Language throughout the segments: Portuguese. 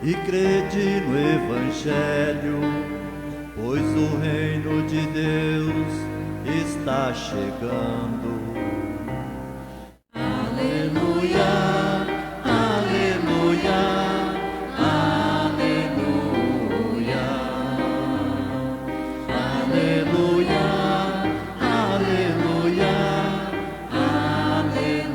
e crede no Evangelho, pois o reino de Deus está chegando. Aleluia, aleluia, aleluia, aleluia, aleluia, aleluia.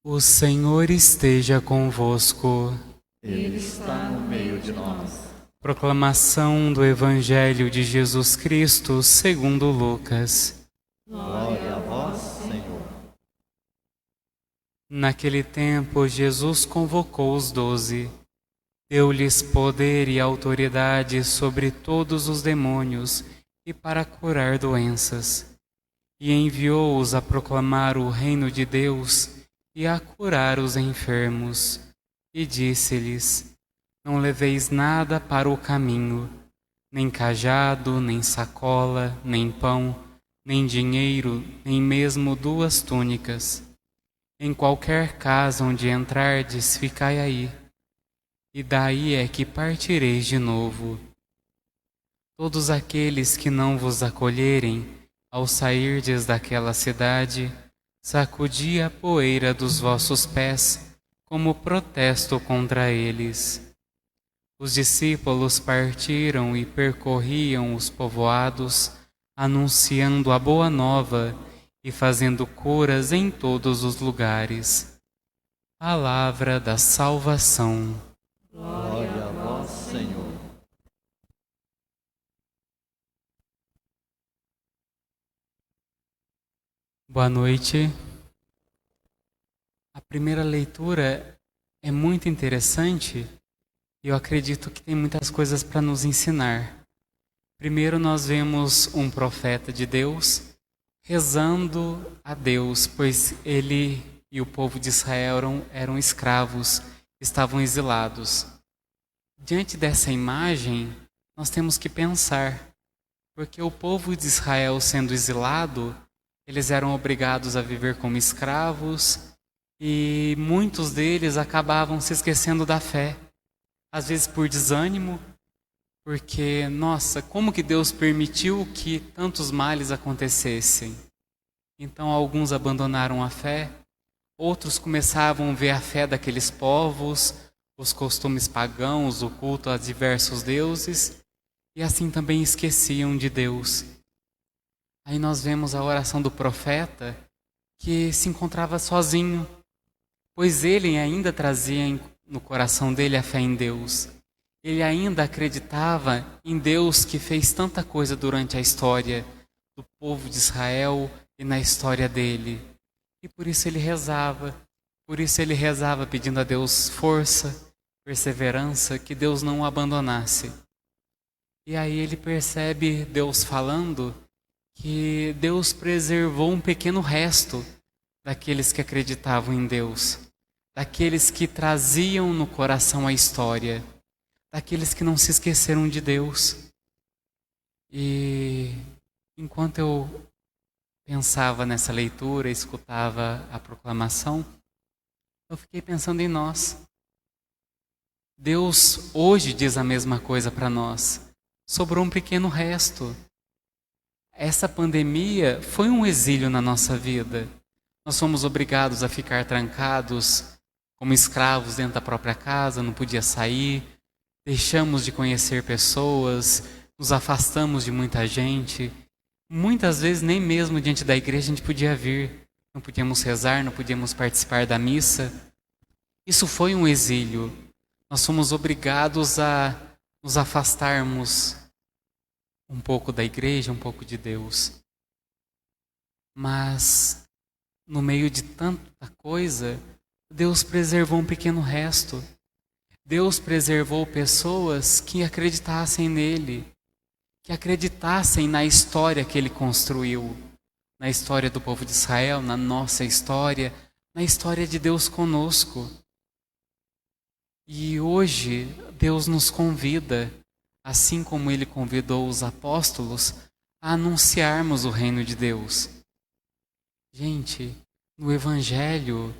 O Senhor esteja convosco. Ele está no meio de nós. Proclamação do Evangelho de Jesus Cristo segundo Lucas. Glória a vós, Senhor. Naquele tempo, Jesus convocou os 12, deu-lhes poder e autoridade sobre todos os demônios e para curar doenças, e enviou-os a proclamar o reino de Deus e a curar os enfermos. E disse-lhes: não leveis nada para o caminho, nem cajado, nem sacola, nem pão, nem dinheiro, nem mesmo 2 túnicas. Em qualquer casa onde entrardes, ficai aí, e daí é que partireis de novo. Todos aqueles que não vos acolherem, ao sairdes daquela cidade, sacudi a poeira dos vossos pés, como protesto contra eles. Os discípulos partiram e percorriam os povoados, anunciando a boa nova e fazendo curas em todos os lugares. Palavra da salvação. Glória a vós, Senhor. Boa noite. A primeira leitura é muito interessante. Eu acredito que tem muitas coisas para nos ensinar. Primeiro, nós vemos um profeta de Deus rezando a Deus, pois ele e o povo de Israel eram escravos, estavam exilados. Diante dessa imagem, nós temos que pensar, porque o povo de Israel sendo exilado, eles eram obrigados a viver como escravos e muitos deles acabavam se esquecendo da fé. Às vezes por desânimo, porque, nossa, como que Deus permitiu que tantos males acontecessem? Então alguns abandonaram a fé, outros começavam a ver a fé daqueles povos, os costumes pagãos, o culto a diversos deuses, e assim também esqueciam de Deus. Aí nós vemos a oração do profeta, que se encontrava sozinho, pois ele ainda trazia no coração dele a fé em Deus. Ele ainda acreditava em Deus que fez tanta coisa durante a história do povo de Israel e na história dele. E por isso ele rezava pedindo a Deus força, perseverança, que Deus não o abandonasse. E aí ele percebe Deus falando que Deus preservou um pequeno resto daqueles que acreditavam em Deus, daqueles que traziam no coração a história, daqueles que não se esqueceram de Deus. E enquanto eu pensava nessa leitura, escutava a proclamação, eu fiquei pensando em nós. Deus hoje diz a mesma coisa para nós. Sobrou um pequeno resto. Essa pandemia foi um exílio na nossa vida. Nós fomos obrigados a ficar trancados como escravos dentro da própria casa, não podia sair, deixamos de conhecer pessoas, nos afastamos de muita gente. Muitas vezes nem mesmo diante da igreja a gente podia vir, não podíamos rezar, não podíamos participar da missa. Isso foi um exílio. Nós fomos obrigados a nos afastarmos um pouco da igreja, um pouco de Deus. Mas no meio de tanta coisa, Deus preservou um pequeno resto. Deus preservou pessoas que acreditassem nele, que acreditassem na história que ele construiu, na história do povo de Israel, na nossa história, na história de Deus conosco. E hoje Deus nos convida, assim como ele convidou os apóstolos, a anunciarmos o reino de Deus. Gente, no Evangelho,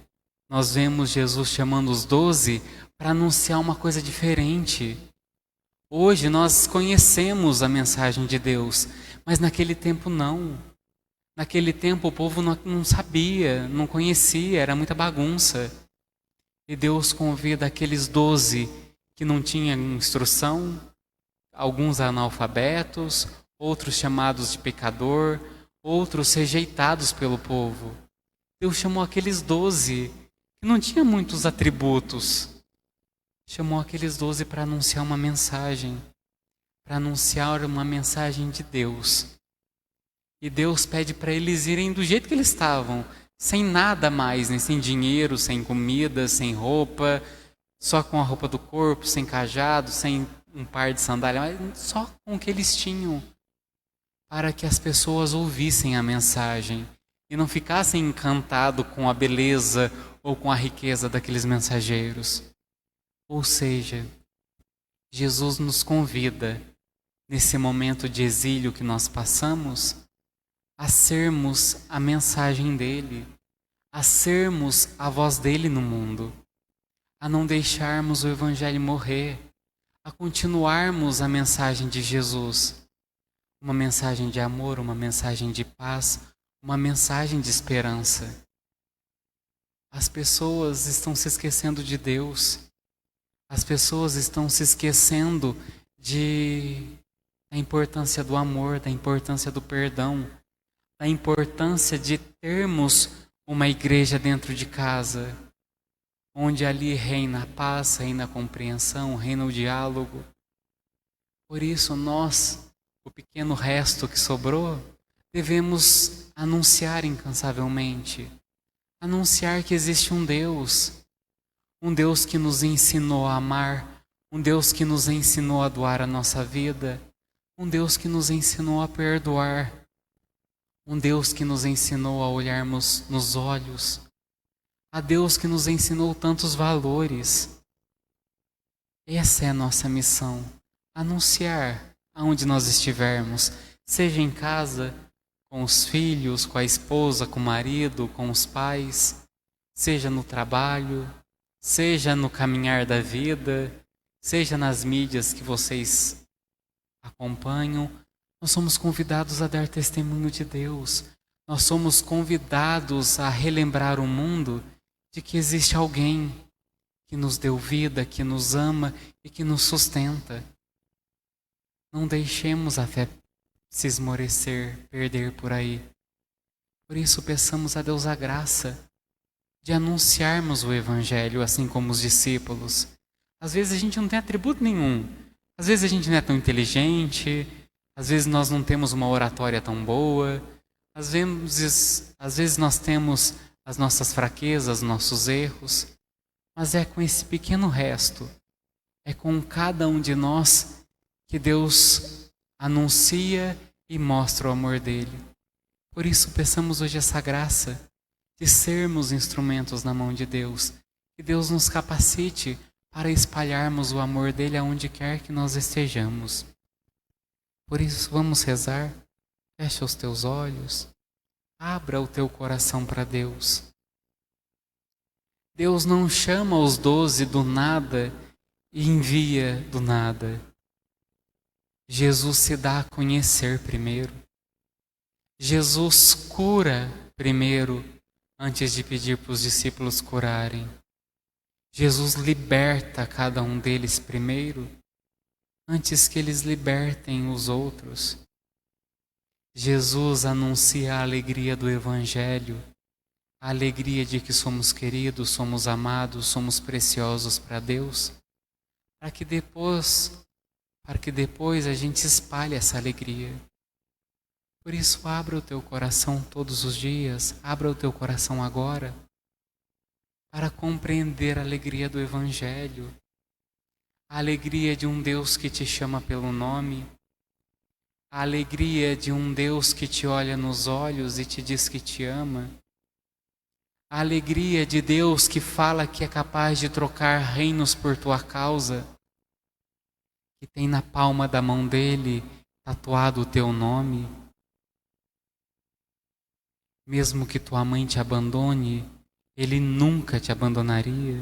nós vemos Jesus chamando os 12 para anunciar uma coisa diferente. Hoje nós conhecemos a mensagem de Deus, mas naquele tempo não. Naquele tempo o povo não sabia, não conhecia, era muita bagunça. E Deus convida aqueles 12 que não tinham instrução, alguns analfabetos, outros chamados de pecador, outros rejeitados pelo povo. Deus chamou aqueles 12 que não tinham muitos atributos. Chamou aqueles 12 para anunciar uma mensagem, de Deus. E Deus pede para eles irem do jeito que eles estavam, sem nada mais, né? Sem dinheiro, sem comida, sem roupa, só com a roupa do corpo, sem cajado, sem um par de sandálias, mas só com o que eles tinham, para que as pessoas ouvissem a mensagem e não ficassem encantados com a beleza ou com a riqueza daqueles mensageiros. Ou seja, Jesus nos convida, nesse momento de exílio que nós passamos, a sermos a mensagem dele, a sermos a voz dele no mundo, a não deixarmos o Evangelho morrer, a continuarmos a mensagem de Jesus, uma mensagem de amor, uma mensagem de paz, uma mensagem de esperança. As pessoas estão se esquecendo de Deus, as pessoas estão se esquecendo da importância do amor, da importância do perdão, da importância de termos uma igreja dentro de casa, onde ali reina a paz, reina a compreensão, reina o diálogo. Por isso nós, o pequeno resto que sobrou, devemos anunciar incansavelmente, anunciar que existe um Deus que nos ensinou a amar, um Deus que nos ensinou a doar a nossa vida, um Deus que nos ensinou a perdoar, um Deus que nos ensinou a olharmos nos olhos, a Deus que nos ensinou tantos valores. Essa é a nossa missão, anunciar aonde nós estivermos, seja em casa, com os filhos, com a esposa, com o marido, com os pais, seja no trabalho, seja no caminhar da vida, seja nas mídias que vocês acompanham. Nós somos convidados a dar testemunho de Deus. Nós somos convidados a relembrar o mundo de que existe alguém que nos deu vida, que nos ama e que nos sustenta. Não deixemos a fé se esmorecer, perder por aí. Por isso peçamos a Deus a graça de anunciarmos o Evangelho, assim como os discípulos. Às vezes a gente não tem atributo nenhum. Às vezes a gente não é tão inteligente. Às vezes nós não temos uma oratória tão boa. Às vezes nós temos as nossas fraquezas, nossos erros. Mas é com esse pequeno resto, é com cada um de nós que Deus anuncia e mostra o amor dele. Por isso peçamos hoje essa graça de sermos instrumentos na mão de Deus. Que Deus nos capacite para espalharmos o amor dele aonde quer que nós estejamos. Por isso vamos rezar. Fecha os teus olhos. Abra o teu coração para Deus. Deus não chama os 12 do nada e envia do nada. Jesus se dá a conhecer primeiro. Jesus cura primeiro, antes de pedir para os discípulos curarem. Jesus liberta cada um deles primeiro, antes que eles libertem os outros. Jesus anuncia a alegria do Evangelho, a alegria de que somos queridos, somos amados, somos preciosos para Deus, para que depois a gente espalhe essa alegria. Por isso, abra o teu coração todos os dias, abra o teu coração agora, para compreender a alegria do Evangelho, a alegria de um Deus que te chama pelo nome, a alegria de um Deus que te olha nos olhos e te diz que te ama, a alegria de Deus que fala que é capaz de trocar reinos por tua causa, que tem na palma da mão dele tatuado o teu nome. Mesmo que tua mãe te abandone, Ele nunca te abandonaria.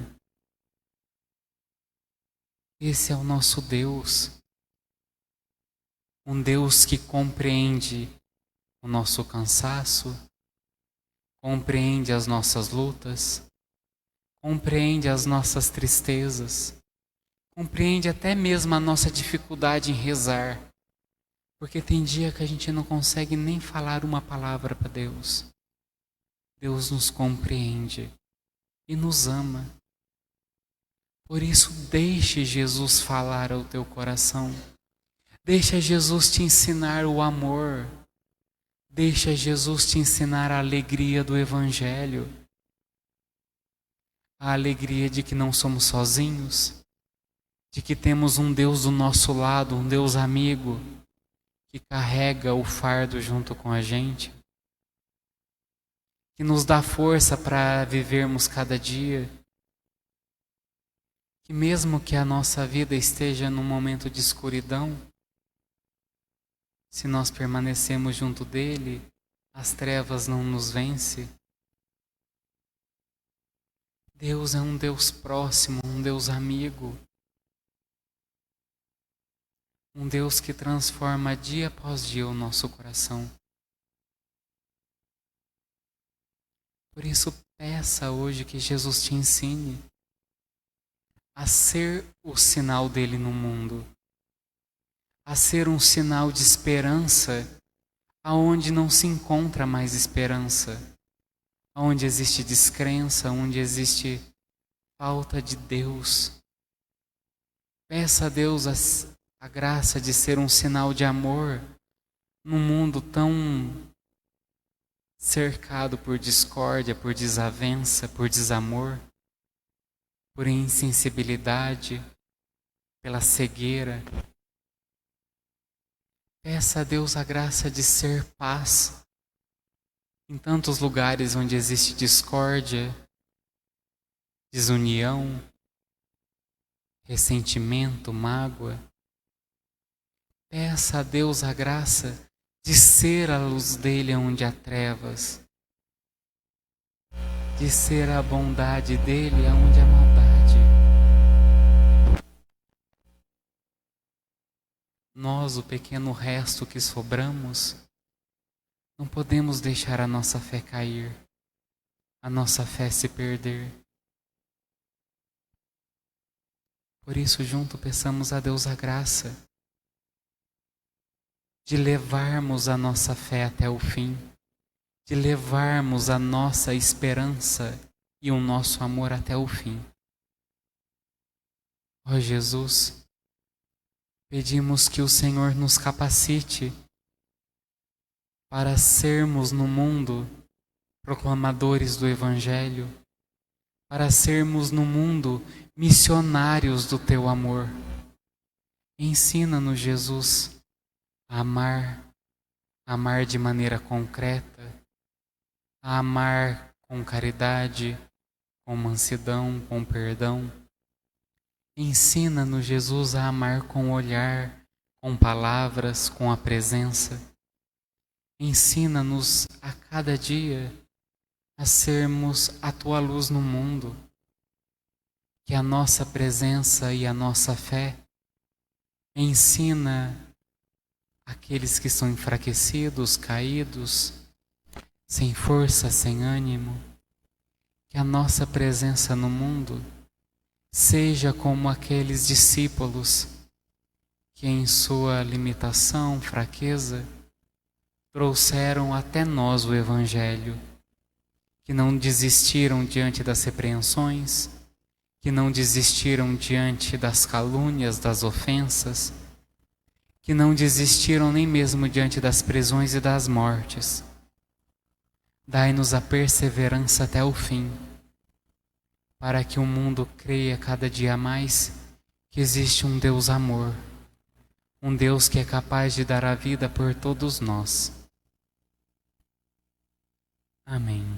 Esse é o nosso Deus. Um Deus que compreende o nosso cansaço, compreende as nossas lutas, compreende as nossas tristezas, compreende até mesmo a nossa dificuldade em rezar, porque tem dia que a gente não consegue nem falar uma palavra para Deus. Deus nos compreende e nos ama. Por isso, deixe Jesus falar ao teu coração. Deixa Jesus te ensinar o amor. Deixa Jesus te ensinar a alegria do Evangelho. A alegria de que não somos sozinhos, de que temos um Deus do nosso lado, um Deus amigo, que carrega o fardo junto com a gente, que nos dá força para vivermos cada dia, que mesmo que a nossa vida esteja num momento de escuridão, se nós permanecemos junto dele, as trevas não nos vencem. Deus é um Deus próximo, um Deus amigo, um Deus que transforma dia após dia o nosso coração. Por isso, peça hoje que Jesus te ensine a ser o sinal dele no mundo, a ser um sinal de esperança aonde não se encontra mais esperança, aonde existe descrença, onde existe falta de Deus. Peça a Deus a graça de ser um sinal de amor num mundo tão cercado por discórdia, por desavença, por desamor, por insensibilidade, pela cegueira. Peça a Deus a graça de ser paz em tantos lugares onde existe discórdia, desunião, ressentimento, mágoa. Peça a Deus a graça de ser a luz dele onde há trevas, de ser a bondade dele onde há maldade. Nós, o pequeno resto que sobramos, não podemos deixar a nossa fé cair, a nossa fé se perder. Por isso, junto, peçamos a Deus a graça de levarmos a nossa fé até o fim, de levarmos a nossa esperança e o nosso amor até o fim. Ó Jesus, pedimos que o Senhor nos capacite para sermos no mundo proclamadores do Evangelho, para sermos no mundo missionários do Teu amor. Ensina-nos, Jesus, a amar de maneira concreta, a amar com caridade, com mansidão, com perdão. Ensina-nos, Jesus, a amar com o olhar, com palavras, com a presença. Ensina-nos a cada dia a sermos a Tua luz no mundo, que a nossa presença e a nossa fé ensina aqueles que são enfraquecidos, caídos, sem força, sem ânimo, que a nossa presença no mundo seja como aqueles discípulos que em sua limitação, fraqueza, trouxeram até nós o Evangelho, que não desistiram diante das repreensões, que não desistiram diante das calúnias, das ofensas, que não desistiram nem mesmo diante das prisões e das mortes. Dai-nos a perseverança até o fim, para que o mundo creia cada dia mais que existe um Deus amor, um Deus que é capaz de dar a vida por todos nós. Amém.